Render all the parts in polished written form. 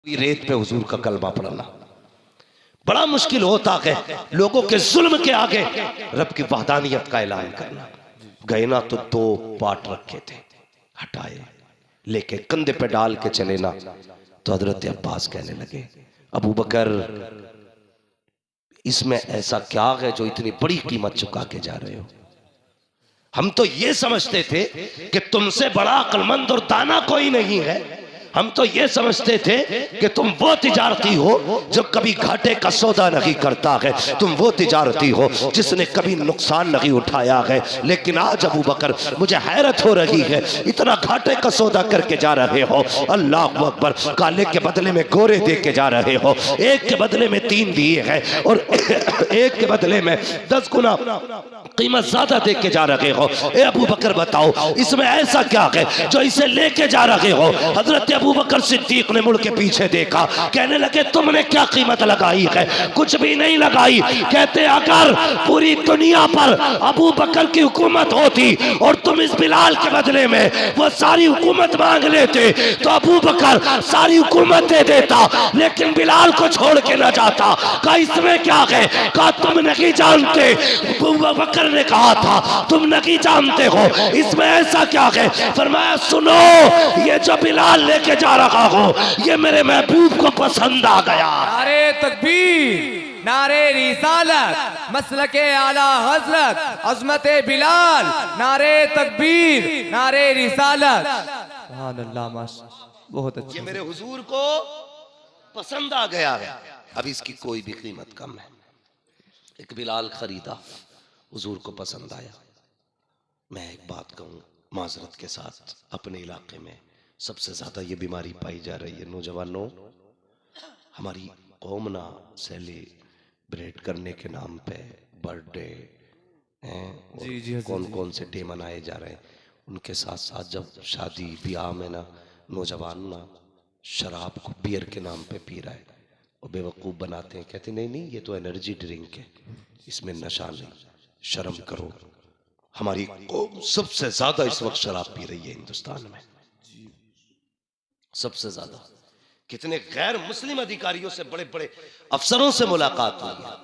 रेत पे हुजूर का कलमा पढ़ना बड़ा मुश्किल होता है। लोगों के जुल्म के आगे रब की वहदानियत का ऐलान करना। गए ना तो दो पाट रखे थे, हटाए, लेके कंधे पे डाल के चले ना। तो हजरत अब्बास कहने लगे, अबू बकर इसमें ऐसा क्या है जो इतनी बड़ी कीमत चुका के जा रहे हो? हम तो ये समझते थे कि तुमसे बड़ा अक्लमंद और दाना कोई नहीं है। हम तो ये समझते थे कि तुम वो तिजारती हो जो कभी घाटे का सौदा नहीं करता है, तुम वो तिजारती हो जिसने कभी नुकसान नहीं उठाया है। लेकिन आज अबू बकर मुझे हैरत हो रही है, इतना घाटे का सौदा करके जा रहे हो। अल्लाह अकबर, काले के बदले में गोरे दे के जा रहे हो, एक के बदले में 3 दिए हैं और एक के बदले में 10 गुना कीमत ज्यादा दे के जा रहे हो। ए अबू बकर बताओ इसमें ऐसा क्या है जो इसे लेके जा रहे हो? हजरत अबू बकर सिद्दीक ने मुड़ के पीछे देखा, कहने लगे तुमने क्या कीमत लगाई है? कुछ भी नहीं लगाई। कहते अगर पूरी दुनिया पर अबू बकर की हुकूमत होती और तुम इस बिलाल के बदले में वो सारी हुकूमत मांग लेते तो अबू बकर सारी हुकूमत दे देता, लेकिन बिलाल को छोड़ के न जाता। कहा इसमें क्या है? कहा तुम नहीं जानते। अबू बकर ने कहा था तुम नहीं जानते हो, इसमें ऐसा क्या है? फरमाया सुनो, ये जो बिलाल लेके जा रहा हो ये मेरे महबूब को पसंद आ गया। नारे तकबीर, नारे रिसालत, मसलके आला हजरत, अज़मत बिलाल, नारे तकबीर, नारे रिसालत। सुभान अल्लाह, माशाअल्लाह, बहुत अच्छा। ये मेरे हुजूर को पसंद आ गया है, अब इसकी कोई भी कीमत कम है। एक बिलाल खरीदा, हुजूर को पसंद आया। मैं एक बात कहूँ माजरत के साथ, अपने इलाके में सबसे ज्यादा ये बीमारी पाई जा रही है। नौजवानों, हमारी कौम ना सेलिब्रेट करने के नाम पे बर्थडे हैं, कौन कौन से डे मनाए जा रहे हैं, उनके साथ साथ जब शादी ब्याह में ना नौजवान ना शराब को बियर के नाम पे पी रहा है और बेवकूफ़ बनाते हैं, कहते नहीं नहीं ये तो एनर्जी ड्रिंक है, इसमें नशा नहीं, शर्म करो। हमारी कौम सबसे ज्यादा इस वक्त शराब पी रही है हिंदुस्तान में, सबसे ज्यादा। कितने गैर मुस्लिम अधिकारियों से, बड़े बड़े अफसरों से मुलाकात हुई है,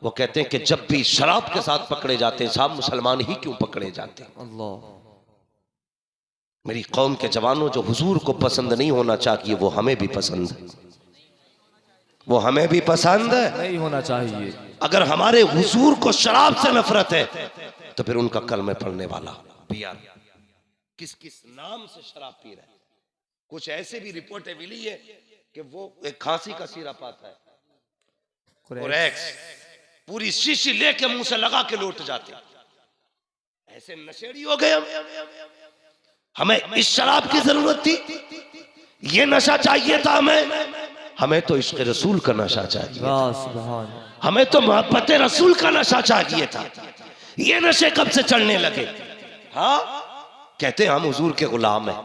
वो कहते हैं कि जब भी शराब के साथ पकड़े जाते हैं, साहब मुसलमान ही क्यों पकड़े जाते हैं? अल्लाह। मेरी कौम के जवानों, जो हुजूर को पसंद नहीं होना चाहिए वो हमें भी पसंद है, वो हमें भी पसंद नहीं होना चाहिए। अगर हमारे हुजूर को शराब से नफरत है तो फिर उनका कलमे पढ़ने वाला बियार किस किस नाम से शराब पी रहा है। कुछ ऐसे भी रिपोर्टें मिली है कि वो एक खांसी का सिरप आता है, कोरेक्स, पूरी शीशी लेके मुंह से लगा के लौट जाते। ऐसे नशेड़ी हो गए हम। हमें इस शराब की जरूरत थी? ये नशा चाहिए था हमें तो इश्क रसूल का नशा चाहिए था, हमें तो मोहब्बत रसूल का नशा चाहिए था। ये नशे कब से चढ़ने लगे? हाँ, कहते हम हुजूर के गुलाम हैं।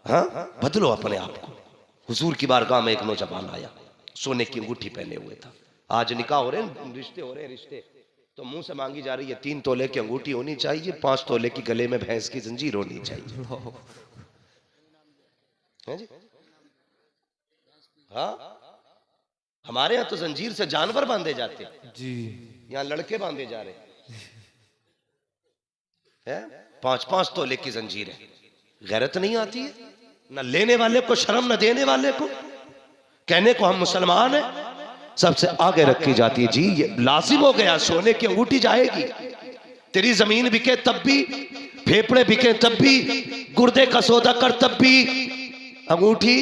हाँ, बदलो अपने आप को। हुजूर की बारगाह में एक नौजवान आया, सोने की अंगूठी पहने हुए था। आज निकाह हो रहे हैं, रिश्ते हो रहे हैं, रिश्ते तो मुंह से मांगी जा रही है 3 तोले की अंगूठी होनी चाहिए, 5 तोले की गले में भैंस की जंजीर होनी चाहिए। है जी? हाँ, हमारे यहाँ तो जंजीर से जानवर बांधे जाते हैं जी, यहाँ लड़के बांधे जा रहे हैं। 5-5 तोले की जंजीर है। गैरत नहीं आती है ना लेने वाले को शर्म, न देने वाले को। कहने को हम मुसलमान हैं, सबसे आगे रखी जाती है। जी ये लाजिम हो गया, सोने की अंगूठी जाएगी। तेरी जमीन बिके तब भी, फेफड़े बिके तब भी, गुर्दे का सौदा कर तब भी, अंगूठी,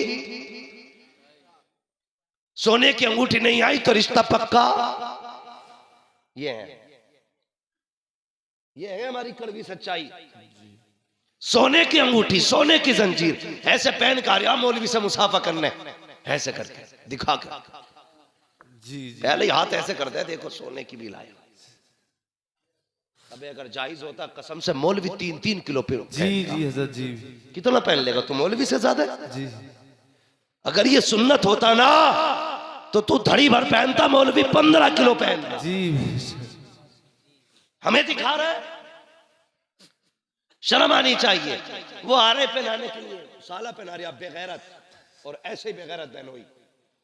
सोने की अंगूठी नहीं आई तो रिश्ता पक्का। ये है हमारी कड़वी सच्चाई। सोने की अंगूठी, सोने की जंजीर, ऐसे पहन कर मौलवी से मुसाफा करने, ऐसे करके दिखा के जी, पहले हाथ ऐसे करते हैं, देखो सोने की भी लाया। अबे अगर जायज होता कसम से मौलवी 3-3 किलो पे जी जी हजरत जी, कितना पहन लेगा तू? मौलवी से ज्यादा जी। अगर ये सुन्नत होता ना तो तू धड़ी भर पहनता, मौलवी 15 किलो पहनता। जी, हमें दिखा रहा है, शर्म आनी चाहिए। वो आ रहे पहनाने के लिए, साला पहना रहे, आप बेगैरत। और ऐसे ही बेगैरत बहनोई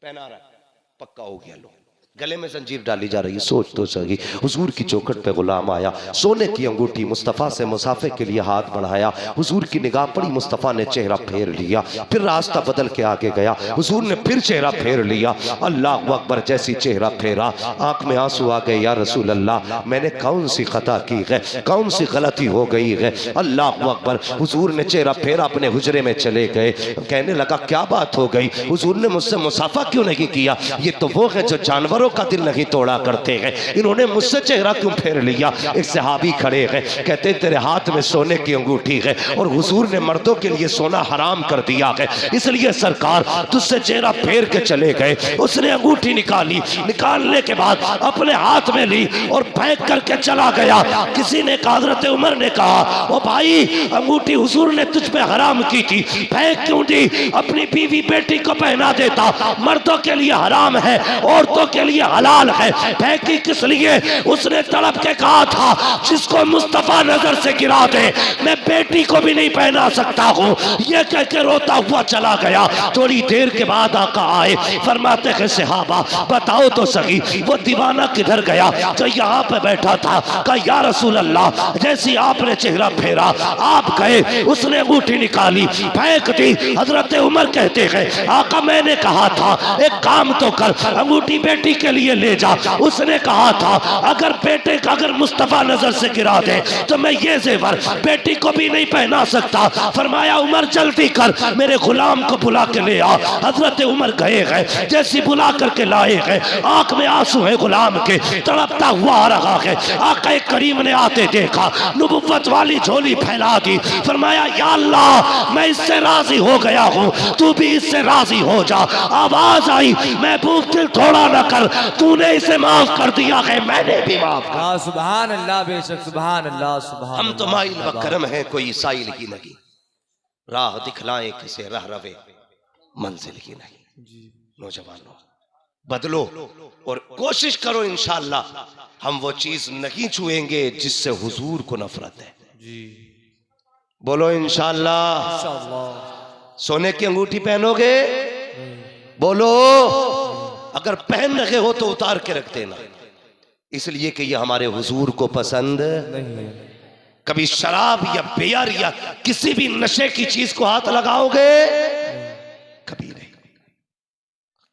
पहना रहा है, पक्का हो गया। लो गले में जंजीर डाली जा रही है। सोच तो सही, हुजूर की चौखट पे गुलाम आया, सोने की अंगूठी मुस्तफ़ा से मुसाफे के लिए हाथ बढ़ाया, हुजूर की निगाह पड़ी, मुस्तफ़ा ने चेहरा फेर लिया, फिर रास्ता बदल के आगे गया, हुजूर ने फिर चेहरा फेर लिया, अल्लाह अकबर, जैसी चेहरा फेरा आंख में आंसू आ गए, या रसूल अल्लाह मैंने कौन सी खता की है, कौन सी गलती हो गई है। अल्लाह अकबर, हुजूर ने चेहरा फेरा, अपने हुजरे में चले गए, कहने लगा क्या बात हो गई, हुजूर ने मुझसे मुसाफा क्यों नहीं किया, ये तो वो है जो जानवरों का दिल नहीं तोड़ा करते हैं, इन्होंने मुझसे चेहरा क्यों फेर लिया। एक सहाबी खड़े हैं, कहते तेरे हाथ में सोने की अंगूठी है और हुजूर ने मर्दों के लिए सोना हराम कर दिया है, इसलिए सरकार तुझसे चेहरा फेर के चले गए। उसने अंगूठी निकाली, निकालने के बाद अपने हाथ में ली और फेंक करके चला गया। किसी ने कहा, हज़रत उमर ने कहा, ओ भाई अंगूठी हुजूर ने तुझ पे हराम की थी, फेंक क्यों दी, अपनी बीवी बेटी को पहना देता, मर्दों के लिए हराम है, औरतों के लिए हलाल है, फेंकी किस लिए। उसने तड़प के कहा था, जिसको मुस्तफा नजर से गिरा दे मैं बेटी को भी नहीं पहना सकता हूँ, ये कह के रोता हुआ चला गया। थोड़ी देर के बाद आका आए, फरमाते हैं सहाबा बताओ तो सही वो दीवाना किधर गया जो यहाँ पे बैठा था। कहा या रसूल अल्लाह, जैसी आपने चेहरा फेरा आप गए, उसने अंगूठी निकाली फेंक दी। हजरत उमर कहते हैं आका मैंने कहा था एक काम तो कर, अंगूठी बेटी के लिए ले जा। उसने कहा था अगर बेटे का अगर मुस्तफा नजर से गिरा दे तो मैं ये जेवर बेटी को भी नहीं पहना सकता। फरमाया उमर जल्दी कर, मेरे गुलाम को बुला के ले आ। हजरत उमर गए हैं, जैसी बुला करके लाए हैं, आंख में आंसू है गुलाम के, तड़पता हुआ आ रहा है। आका करीम ने आते देखा, नबुव्वत वाली झोली फैला दी। फरमाया या अल्लाह मैं इससे राजी हो गया हूँ, तू भी इससे राजी हो जा। आवाज आई, महबूब दिल थोड़ा न कर, तूने इसे माफ कर दिया है, मैंने भी माफ कर। हाँ सुभान अल्लाह, बेशक सुभान अल्लाह सुभान। हम तो माइल व करम है, कोई साइल की नहीं, राह दिखलाएं किसे रह रवे मंजिल की नहीं। नौजवानों बदलो और कोशिश करो, इंशाअल्लाह हम वो चीज नहीं छुएंगे जिससे हुजूर को नफरत है। जी बोलो इंशाअल्लाह। इंशाअल्लाह। सोने की अंगूठी पहनोगे? बोलो। अगर पहन रखे हो तो उतार के रख देना, इसलिए कि ये हमारे हुजूर को पसंद नहीं है। कभी शराब या बियर या किसी भी नशे की चीज को हाथ लगाओगे? कभी नहीं,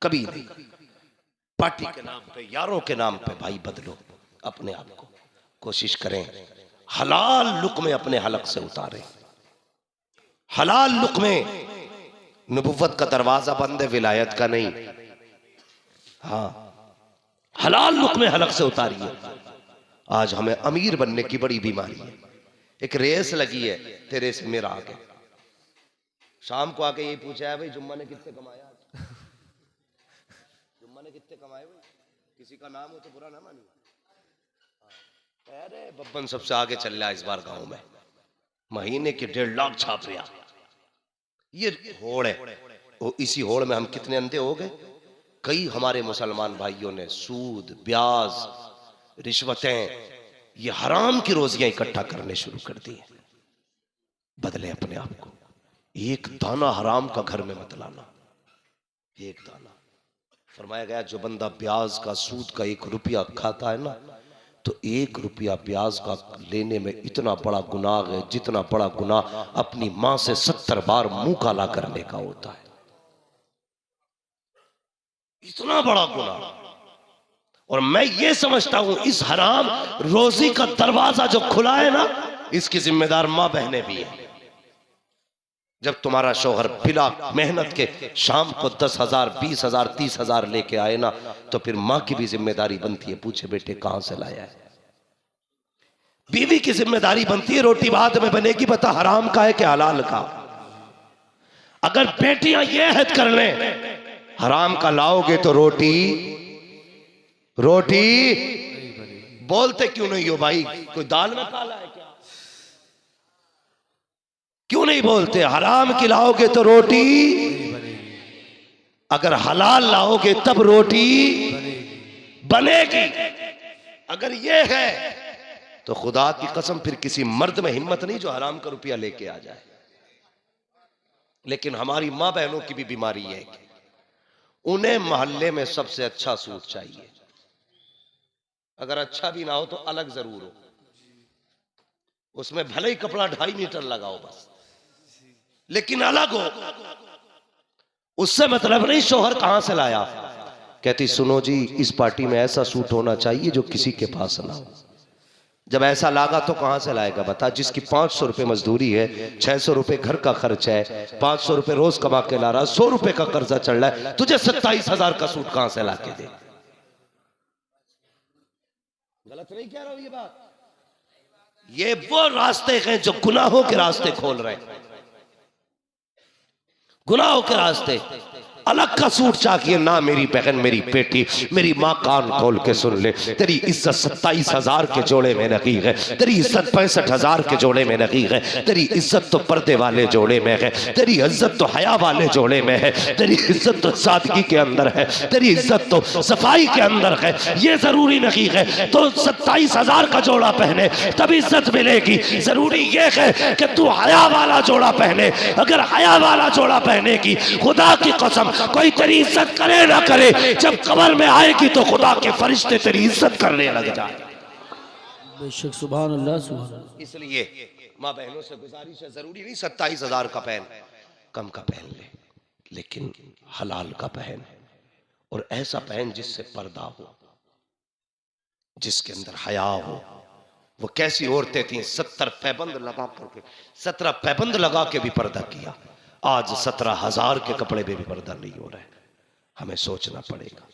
कभी नहीं। पार्टी के नाम पे, यारों के नाम पे भाई बदलो अपने आप को, कोशिश करें हलाल लुक़्मे अपने हलक से उतारें। हलाल लुक़्मे, नबुव्वत का दरवाजा बंद है, विलायत का नहीं। हाँ, हलाल लुक़्मे हलक से उतारिए। आज हमें अमीर बनने की बड़ी बीमारी है। एक रेस लगी है, तेरे से मेरा आगे, शाम को आके यही पूछा है भाई जुम्मा ने कितने कमाया, जुम्मा ने कितने कमाए भाई, किसी का नाम हो तो बुरा ना मानिए। अरे बब्बन सबसे आगे चल रहा है इस बार गांव में, महीने के 1.5 लाख छाप रहा। ये होड़ है, इसी होड़ में हम कितने अंधे हो गए। कई हमारे मुसलमान भाइयों ने सूद, ब्याज, रिश्वतें, ये हराम की रोजियां इकट्ठा करने शुरू कर दी। बदले अपने आप को, एक दाना हराम का घर में मत लाना, एक दाना। फरमाया गया जो बंदा ब्याज का, सूद का 1 रुपया खाता है ना, तो 1 रुपया ब्याज का लेने में इतना बड़ा गुनाह है जितना बड़ा गुनाह अपनी मां से 70 बार मुंह काला करने का होता है। इतना बड़ा गुनाह। और मैं ये समझता हूं इस हराम रोजी का दरवाजा जो खुला है ना, इसकी जिम्मेदार मां बहनें भी है। जब तुम्हारा शौहर बिना मेहनत के शाम को 10,000, 20,000, 30,000 लेके आए ना, तो फिर मां की भी जिम्मेदारी बनती है, पूछे बेटे कहां से लाया है। बीवी की जिम्मेदारी बनती है, रोटी भात में बनेगी, बता हराम का है कि हलाल का। अगर बेटियां ये हद कर लें हराम का लाओगे तो रोटी बोलते क्यों नहीं हो भाई, कोई दाल में काला है क्या? क्यों नहीं बोलते? हराम की लाओगे तो रोटी, अगर हलाल लाओगे तब रोटी बनेगी। अगर ये है तो खुदा की कसम फिर किसी मर्द में हिम्मत नहीं जो हराम का रुपया लेके आ जाए। लेकिन हमारी माँ बहनों की भी बीमारी है कि उन्हें मोहल्ले में सबसे अच्छा सूट चाहिए। अगर अच्छा भी ना हो तो अलग जरूर हो, उसमें भले ही कपड़ा 2.5 मीटर लगाओ बस, लेकिन अलग हो। उससे मतलब नहीं शोहर कहां से लाया। कहती सुनो जी, इस पार्टी में ऐसा सूट होना चाहिए जो किसी के पास ना हो। जब ऐसा लागा तो कहां से लाएगा बता। जिसकी 500 रुपए मजदूरी है, 600 रुपए घर का खर्च है, 500 रुपए रोज कमा के ला रहा, 100 रुपए का कर्जा चल रहा है, तुझे 27,000 का सूट कहां से ला के दे। गलत नहीं कह रहा हूं ये बात। ये वो रास्ते हैं जो गुनाहों के रास्ते खोल रहे हैं, गुनाहों के रास्ते। अलग का सूट चाहिए ना मेरी बहन, मेरी बेटी, मेरी माँ कान खोल के सुन ले। तेरी इज्जत 27,000 के जोड़े में नहीं है, तेरी इज्जत 65,000 के जोड़े में नहीं है, तेरी इज्जत तो पर्दे वाले जोड़े में है, तेरी इज्जत तो हया वाले जोड़े में है, तेरी इज्जत तो सादगी के अंदर है, तेरी इज्जत तो सफाई के अंदर है। ये जरूरी नहीं है तो 27,000 का जोड़ा पहने तब इज्जत मिलेगी। जरूरी ये है कि तू हया वाला जोड़ा पहने। अगर हया वाला जोड़ा पहने की, खुदा की कसम कोई तेरी इज्जत करे ना करे, जब कब्र में आएगी तो खुदा के फरिश्ते तेरी इज्जत करने लग जाए। बेशक सुभान अल्लाह सुभान अल्लाह। इसलिए माँ बहनों से गुजारिश है, जरूरी नहीं 27,000 का पहन, कम का पहन ले, लेकिन हलाल का पहन, और ऐसा पहन जिससे पर्दा हो, जिसके अंदर हया हो। वो कैसी औरतें थी, 70 पैबंद लगा करके, 17 पैबंद लगा के भी पर्दा किया। आज 17,000 के कपड़े में भी पर्दा नहीं हो रहा है। हमें सोचना पड़ेगा।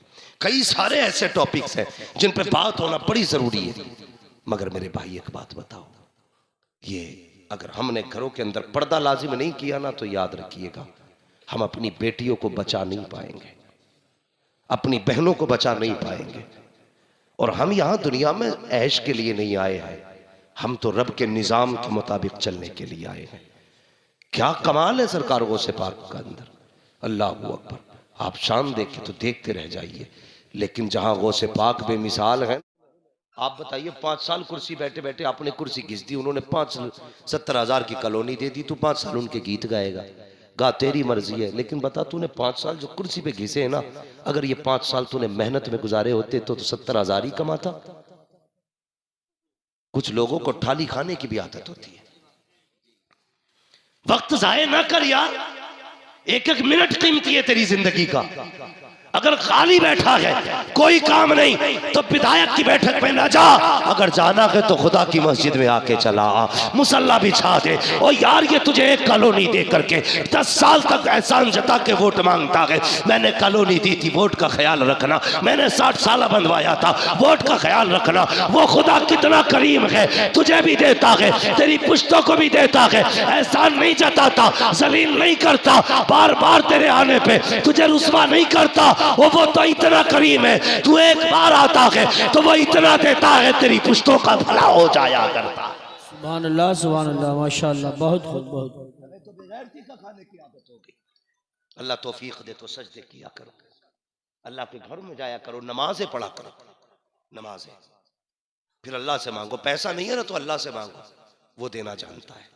कई सारे ऐसे टॉपिक्स हैं जिन पे बात होना बड़ी जरूरी है। मगर मेरे भाई एक बात बताओ, ये अगर हमने घरों के अंदर पर्दा लाजिम नहीं किया ना, तो याद रखिएगा हम अपनी बेटियों को बचा नहीं पाएंगे, अपनी बहनों को बचा नहीं पाएंगे। और हम यहां दुनिया में ऐश के लिए नहीं आए हैं, हम तो रब के निजाम के मुताबिक चलने के लिए आए हैं। क्या कमाल है सरकार गौसे पाक का अंदर, अल्लाह अकबर। आप शान देखे तो देखते रह जाइए। लेकिन जहां गौसे पाक बेमिसाल है, आप बताइए 5 साल कुर्सी बैठे बैठे आपने कुर्सी घिस दी, उन्होंने 70,000 की कॉलोनी दे दी, तू 5 साल उनके गीत गाएगा। गा तेरी मर्जी है, लेकिन बता तूने 5 साल जो कुर्सी पे घिसे है ना, अगर ये 5 साल तूने मेहनत में गुजारे होते तो 70,000 ही कमाता। कुछ लोगों को थाली खाने की भी आदत होती है। वक्त जाए ना कर यार, एक एक मिनट कीमती है तेरी जिंदगी का। अगर खाली बैठा है कोई काम नहीं तो विधायक की बैठक में ना जा, अगर जाना है तो खुदा की मस्जिद में आके चला आ, मुसल्ला बिछा दे। और यार ये तुझे एक कॉलोनी दे करके 10 साल तक एहसान जता के वोट मांगता है, मैंने कॉलोनी दी थी, वोट का ख्याल रखना, मैंने 60 साल बनवाया था, वोट का ख्याल रखना। वो खुदा कितना करीम है, तुझे भी देता है, तेरी पुश्तों को भी देता है, एहसान नहीं जताता, जलील नहीं करता, बार बार तेरे आने पे तुझे रुस्वा नहीं करता। वो तो इतना करीम है, तू एक बार आता है तो वो इतना देता है, तेरी पुश्तों का भला हो जाया करता। सुभान अल्लाह माशाअल्लाह, बहुत खूब बहुत खूब। हमें तो बेगैरती का खाने की आदत हो गई। अल्लाह तौफीक दे तो सजदे किया करो, अल्लाह के घर में जाया करो, नमाजें पढ़ा करो, नमाजें। फिर अल्लाह से मांगो, पैसा नहीं है ना तो अल्लाह से मांगो, वो देना जानता है,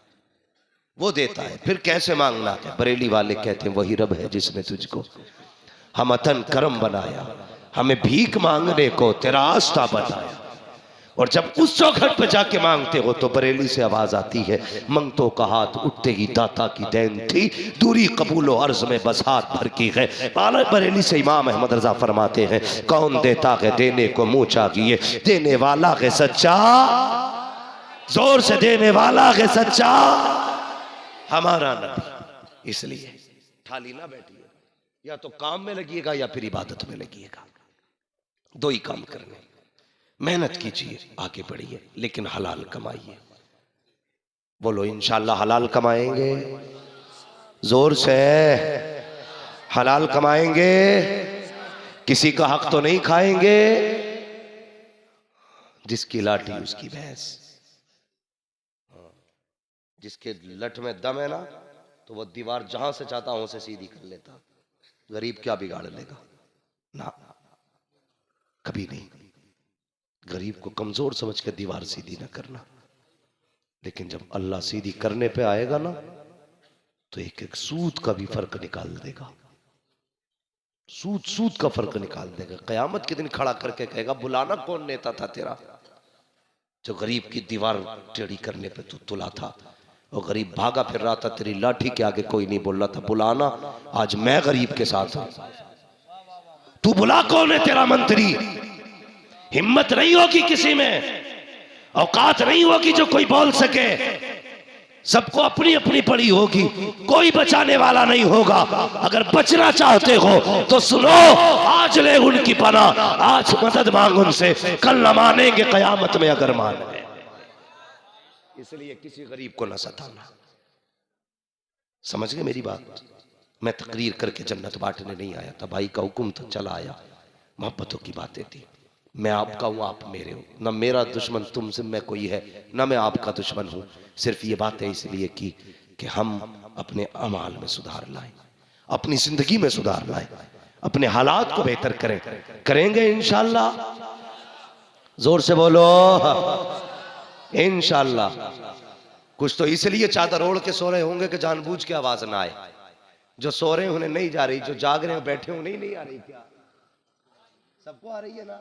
वो देता है। फिर कैसे मांगना है, बरेली वाले कहते हैं वही रब है जिसने तुझको हम अतन करम बनाया, हमें भीख मांगने को तेरा आस्था बताया। और जब उस चौखट पे जाके मांगते हो तो बरेली से आवाज आती है, मंगतों का हाथ उठते ही दाता की देन थी, दूरी कबूलो अर्ज में बस हाथ भर की है। बरेली से इमाम अहमद रजा फरमाते हैं, कौन देता है देने को मुंह चाहिए, देने वाला है सच्चा, जोर से देने वाला है सच्चा हमारा नबी। इसलिए थाली ना बैठिए, या तो काम में लगिएगा या फिर इबादत में लगिएगा, दो ही काम करने। मेहनत कीजिए, आगे बढ़िए, लेकिन हलाल कमाइए। बोलो इंशाल्लाह हलाल कमाएंगे, जोर से हलाल कमाएंगे, किसी का हक तो नहीं खाएंगे। जिसकी लाठी उसकी भैंस, जिसके लठ में दम है ना तो वह दीवार जहां से चाहता वहां से सीधी कर लेता। गरीब क्या बिगाड़ लेगा ना, कभी नहीं। गरीब को कमजोर समझ के दीवार सीधी ना करना, लेकिन जब अल्लाह सीधी करने पे आएगा ना तो एक एक सूद का भी फर्क निकाल देगा, सूद सूद का फर्क निकाल देगा। कयामत के दिन खड़ा करके कहेगा बुलाना कौन नेता था तेरा, जो गरीब की दीवार टेढ़ी करने पे तू तुला था, वो गरीब भागा फिर रहा था, तेरी लाठी के आगे कोई नहीं बोल रहा था, बुलाना, आज मैं गरीब के साथ हूं, तू बुला कौन है तेरा मंत्री। हिम्मत नहीं होगी किसी में, औकात नहीं होगी जो कोई बोल सके, सबको अपनी अपनी पड़ी होगी, कोई बचाने वाला नहीं होगा। अगर बचना चाहते हो तो सुनो, आज ले उनकी पनाह, आज मदद मांग उनसे, कल न मानेंगे कयामत में अगर मान गए। इसलिए किसी गरीब को न सताना। समझ गए मेरी बात? मैं तकरीर करके जन्नत बांटने नहीं आया था, भाई का हुक्म था, चला आया, मोहब्बतों की बातें थी। मैं आपका हूं, आप मेरे हो, न मेरा दुश्मन तुमसे में कोई है, न मैं आपका दुश्मन हूं। सिर्फ ये बातें इसलिए की कि हम अपने अमाल में सुधार लाएं, अपनी जिंदगी में सुधार लाएं, अपने हालात को बेहतर करें। करेंगे इंशाअल्लाह, जोर से बोलो इंशाअल्लाह। कुछ तो इसलिए चादर ओढ़ के सो रहे होंगे कि जानबूझ के आवाज ना आए, जो सो रहे हैं उन्हें नहीं जा रही, जो जाग रहे हैं बैठे हैं उन्हें नहीं आ रही। क्या सबको आ रही है ना?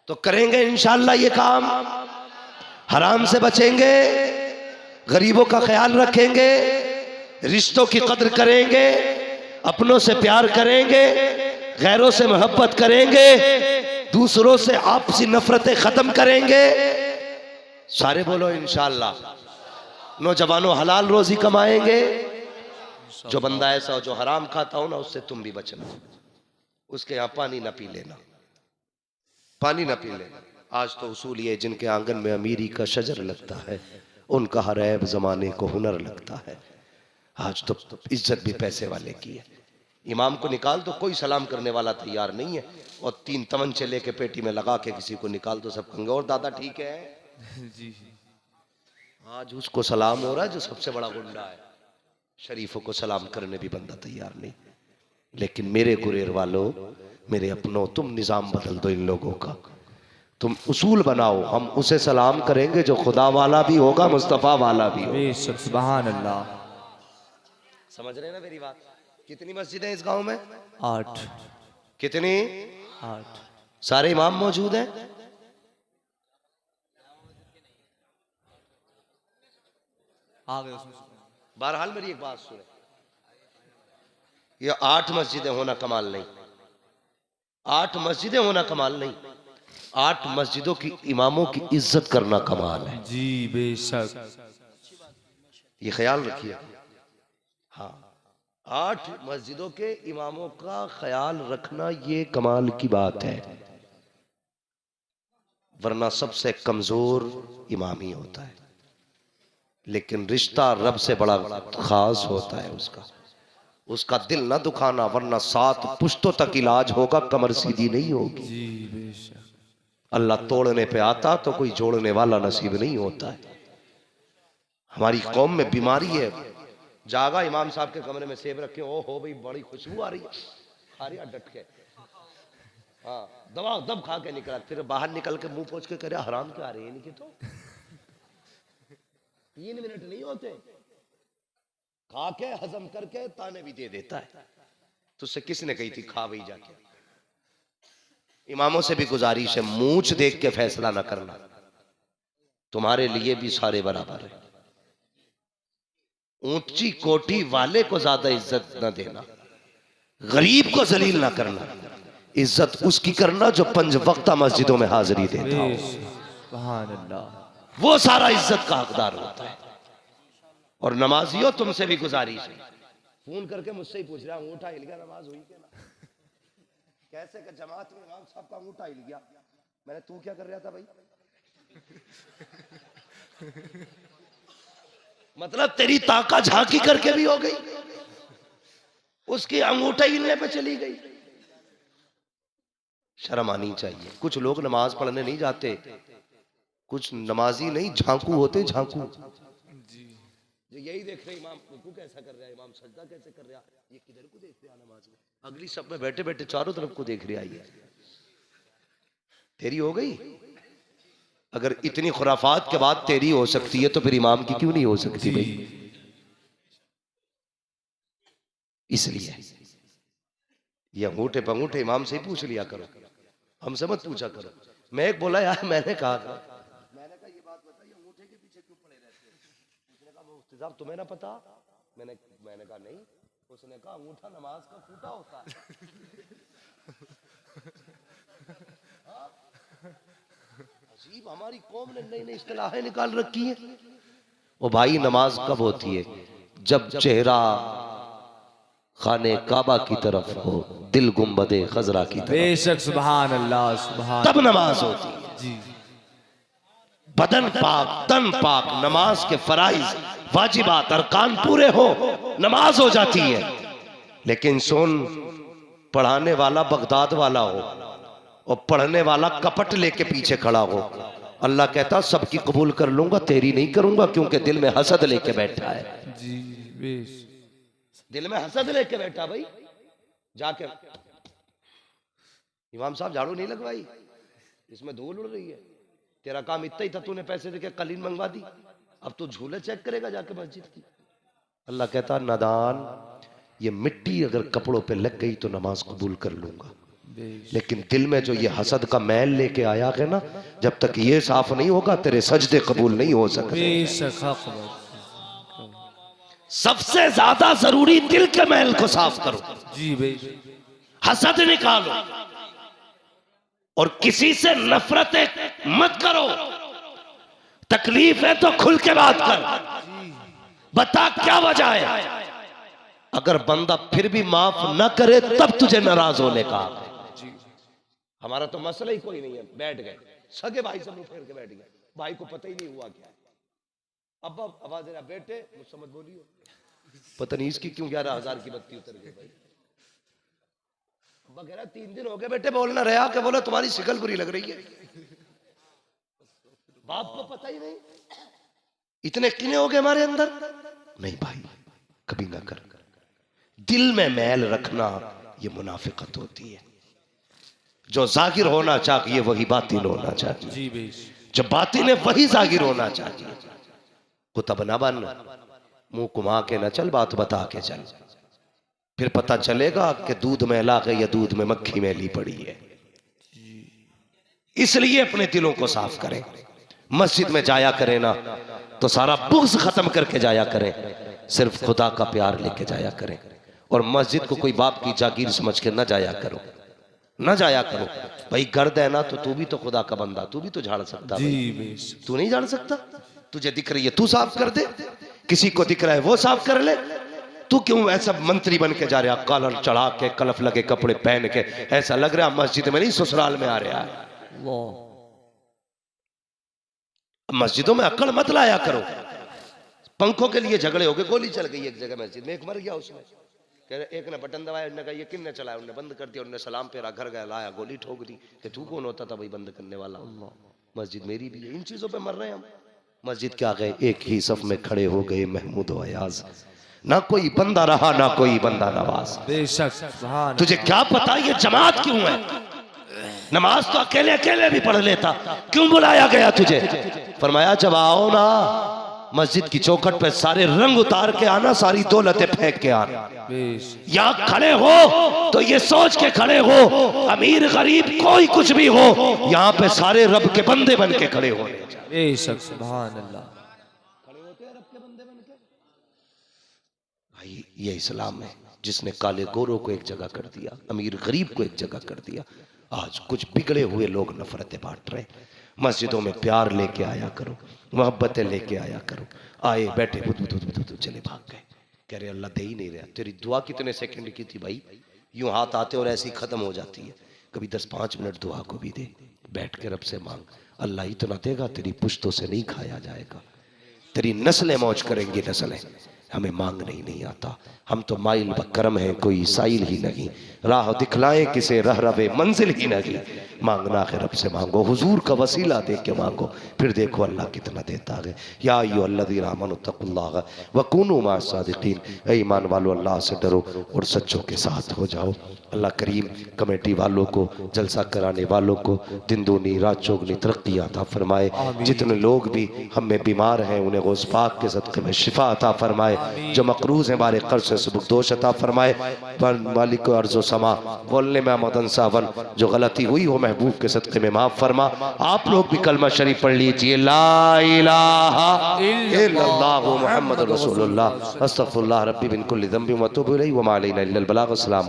तो करेंगे इंशाअल्लाह ये काम, हराम से बचेंगे, गरीबों का ख्याल रखेंगे, रिश्तों की कद्र करेंगे, अपनों से प्यार करेंगे, गैरों से मोहब्बत करेंगे, दूसरों से आपसी नफरतें खत्म करेंगे। सारे बोलो इंशाअल्लाह। नौजवानों हलाल रोजी कमाएंगे। जो बंदा ऐसा हो जो हराम खाता हो ना, उससे तुम भी बचना, उसके यहाँ पानी ना पी लेना, पानी ना पी लेना। आज तो उसूल ये, जिनके आंगन में अमीरी का शजर लगता है उनका हर ऐब जमाने को हुनर लगता है। आज तो इज्जत भी पैसे वाले की है। इमाम को निकाल तो कोई सलाम करने वाला तैयार नहीं है, और 3 तमंचे लेके पेटी में लगा के किसी को निकाल तो सब कहेंगे और दादा ठीक है जी। आज उसको सलाम हो रहा है जो सबसे बड़ा गुंडा है, शरीफों को सलाम करने भी बंदा तैयार नहीं। लेकिन मेरे गुरेर वालों, मेरे अपनों, तुम निजाम बदल दो इन लोगों का, तुम उसूल बनाओ, हम उसे सलाम करेंगे जो खुदा वाला भी होगा, मुस्तफा वाला भी होगा। सुभान अल्लाह। समझ रहे हैं ना मेरी बात? कितनी मस्जिदें इस गांव में? 8। कितनी? 8। सारे इमाम मौजूद हैं? आ गए उसमें। बहरहाल मेरी एक बात सुने, ये 8 मस्जिदें होना कमाल नहीं, 8 मस्जिदें होना कमाल नहीं, 8 मस्जिदों की इमामों की इज्जत करना कमाल है। जी बेशक, ये ख्याल रखिए। हाँ, 8 मस्जिदों के इमामों का ख्याल रखना ये कमाल की बात है, वरना सबसे कमजोर इमाम ही होता है। लेकिन रिश्ता रब से बड़ा खास होता है उसका, उसका दिल ना दुखाना, वरना 7 पुश्तों तक इलाज होगा, कमर सीधी नहीं होगी। जी बेशक। अल्लाह तोड़ने पे आता तो कोई जोड़ने वाला नसीब नहीं होता है। हमारी कौम में बीमारी है, जागा इमाम साहब के कमरे में सेब रखे, ओ हो भाई बड़ी खुशबू आ रही है, खा रही डट के, हाँ दवा दब खा के निकला, फिर बाहर निकल के मुंह पोंछ के कह रहा हराम क्या आ रही है इनकी, तो 3 मिनट नहीं होते, खा के हजम करके ताने भी दे देता है। तुझसे किसने कही थी खा वही जाके? इमामों से भी गुजारिश है, मूंछ देख के फैसला ना करना, तुम्हारे लिए भी सारे बराबर है। ऊंची कोठी वाले को ज्यादा इज्जत न देना, गरीब को जलील ना करना, इज्जत उसकी करना जो 5 वक्ता मस्जिदों में हाजिरी देता हो, सुभान अल्लाह, वो सारा इज्जत का हकदार होता है। और नमाजियों तुमसे भी गुजारिश है, फोन करके मुझसे ही पूछ रहा अंगूठा हिल गया, नमाज हुई क्या ना? कैसे कि जमात में इमाम साहब का अंगूठा हिल गया, मैंने तू क्या कर रहा था भाई? मतलब तेरी ताका झांकी करके भी हो गई, उसकी अंगूठा हिलने पे चली गई। शर्म आनी चाहिए। कुछ लोग नमाज पढ़ने नहीं जाते, कुछ नमाजी नहीं झांकू होते, झांकू जो यही देख रहे इमाम रुकू कैसा कर रहा है, इमाम सजदा कैसे कर रहा है, ये किधर को देख रहा नमाज में, अगली सब में बैठे बैठे चारों तरफ को देख रहा है। तेरी हो गई? अगर इतनी खुराफात के बाद तेरी हो सकती है तो फिर इमाम की क्यों नहीं हो सकती भाई? इसलिए ये अंगूठे पंगूठे इमाम से ही पूछ लिया करो, हमसे मत पूछा करो। मैं एक बोला यार, मैंने कहा ये बात बताइए अंगूठे के पीछे क्यों पड़े रहते हैं? उसने कहा मुफ्ती साहब तुम्हें ना पता? मैंने कहा नहीं। उसने कहा अंगूठा नमाज का खूंटा होता है। अजीब, हमारी कौम ने नई नई इस्तिलाहें निकाल रखी है। ओ भाई, नमाज कब होती है? जब चेहरा खाने काबा की तरफ हो, दिल गुंबदे खजरा की तरफ, बेशक सुभान अल्लाह सुभान, तब नमाज होती है। जी बदन पाक, तन पाक, नमाज के फराइज वाजिबात अरकान पूरे हो, नमाज हो जाती है। लेकिन सुन, पढ़ाने वाला बगदाद वाला हो और पढ़ने वाला कपट लेके पीछे खड़ा हो, अल्लाह कहता सबकी कबूल कर लूंगा, तेरी नहीं करूंगा, क्योंकि दिल में हसद लेके बैठा है। जी बेश, दिल में हसद लेके बैठा। भाई जाके इमाम साहब झाड़ू नहीं लगवाई, इसमें धूल उड़ रही है, तेरा काम इतना ही था, तूने पैसे देके कलीन मंगवा दी, अब तू झूले चेक करेगा जाके मस्जिद की। अल्लाह कहता नादान, ये मिट्टी अगर कपड़ों पे लग गई तो नमाज कबूल कर लूंगा, लेकिन दिल में जो ये हसद का मैल लेके आया है ना, जब तक ये साफ नहीं होगा तेरे सजदे कबूल नहीं हो सकते। सबसे ज्यादा जरूरी दिल के मैल को साफ करो। जी बेश, हसद निकालो और किसी से नफरत मत करो। तकलीफ है तो खुल के बात कर, बता क्या वजह है। अगर बंदा फिर भी माफ न करे तब तुझे नाराज होने का। हमारा तो मसला ही कोई नहीं है, बैठ गए सगे भाई से मुंह फेर के बैठ गए, भाई को पता ही नहीं हुआ क्या है। अब आवाज देना, बेटे मुझसे मत बोलियो, पता नहीं इसकी क्यों 11,000 की बत्ती उतर गई। भाई अब्बा कह रहा 3 दिन हो गए बेटे बोलना रहा, के बोला तुम्हारी शिकल बुरी लग रही है। बाप को पता ही नहीं, इतने किने हो गए हमारे अंदर। नहीं भाई, कभी ना कर। दिल में मैल रखना ये मुनाफिकत होती है। जो जाहिर होना चाहिए वही बातिन होना चाहिए। जी बेश, जो बातिन है वही जाहिर होना चाहिए। कुतब ना बन, मुंह घुमा के न चल, बात बता के चल, फिर पता चलेगा कि दूध मैला है या दूध में मक्खी मैली पड़ी है। इसलिए अपने दिलों को साफ करें। मस्जिद में जाया करें ना तो सारा बुग़्ज़ खत्म करके जाया करें, सिर्फ खुदा का प्यार लेके जाया करें। और मस्जिद को कोई बाप की जागीर समझ के न जाया करो, न जाया करो। भाई गर्द है ना तो तू भी तो खुदा का बंदा, तू भी तो झाड़ सकता। जी बेश, तू नहीं झाड़ सकता? तुझे दिख रही है तू साफ कर दे, किसी को दिख रहा है वो साफ कर ले। तू क्यों ऐसा मंत्री बन के जा रहा, कॉलर चढ़ा के, कलफ लगे कपड़े पहन के, ऐसा लग रहा मस्जिद में नहीं ससुराल में आ रहा है। मस्जिदों में अक्ल मत लाया करो। पंखों के लिए झगड़े हो गए, गोली चल गई एक जगह मस्जिद में, एक मर गया उसमें। कह रहे एक ने बटन दबाया, उन्होंने कहा ये किसने चलाया, उन्होंने बंद कर दिया, उन्होंने सलाम फेरा, घर गया, लाया गोली ठोक दी। कि तू कौन होता था भाई बंद करने वाला? मस्जिद मेरी भी है। इन चीजों पे मर रहे हैं हम। मस्जिद क्या गए, एक ही सफ में खड़े हो गए महमूद व अयाज, ना कोई बंदा रहा ना कोई बंदा नवाज। बेशक सुभान। तुझे क्या पता ये जमात क्यों है? नमाज तो अकेले अकेले भी पढ़ लेता, क्यों बुलाया गया तुझे? फरमाया जब आओ ना मस्जिद की चौखट पे सारे रंग उतार के आना, सारी दौलतें फेंक के आना। यहाँ खड़े हो तो ये सोच के खड़े हो, अमीर गरीब कोई कुछ भी हो, यहाँ पे सारे रब के बंदे बन के खड़े हो। बेशक सुभान अल्लाह। खड़े होते हैं रब के बंदे बन के। भाई ये इस्लाम है जिसने काले गोरों को एक जगह कर दिया, अमीर गरीब को एक जगह कर दिया। आज कुछ बिगड़े हुए लोग नफरतें बांट रहे। मस्जिदों में प्यार लेके आया करो, मोहब्बतें लेके आया करो। आए बैठे चले भाग गए, कह रहे अल्लाह दे ही नहीं रहा। तेरी दुआ कितने सेकंड की थी भाई? यूं हाथ आते और ऐसी खत्म हो जाती है। कभी 10-5 मिनट दुआ को भी दे, बैठ के रब से मांग। अल्लाह इतना देगा तेरी पुश्तों से नहीं खाया जाएगा, तेरी नस्लें मौज करेंगी नस्लें। हमें मांगने ही नहीं आता, हम तो माइल बकरम है, कोई साइल ही नहीं, राह दिखलाए किसे रह रवे मंजिल ही नहीं। मांगना है रब से मांगो, हुजूर का वसीला दे के मांगो, फिर देखो अल्लाह कितना देता है। या अय्युहल्लज़ीना आमनुत्तक़ुल्लाह वकूनू मअस-सादिक़ीन, ऐ ईमान वालों अल्लाह से डरो और सच्चों के साथ हो जाओ। अल्लाह करीम कमेटी वालों को, जलसा कराने वालों को दिन दूनी रात चौगनी तरक्की अता फरमाए। जितने लोग भी हम में बीमार हैं उन्हें गौस पाक के सदक़े में शिफा अता फरमाए। जो मकरूज हैं बारे कर्ज से सुबुकदोश अता फरमाए। मालिक को अर्ज़ो समा बोलने में मदन सावन जो गलती हुई वो महबूब के सदक़े में माफ़ फरमा। आप लोग भी कलमा शरीफ पढ़ लीजिए, ला इलाहा इल्लल्लाहु मुहम्मदुर रसूलुल्लाह अस्तगफिरुल्लाह रब्बी मिन कुल्ली ज़ंबिन व अतूबु इलैहि व मा अलैना इल्लल बलाग। अस्सलाम।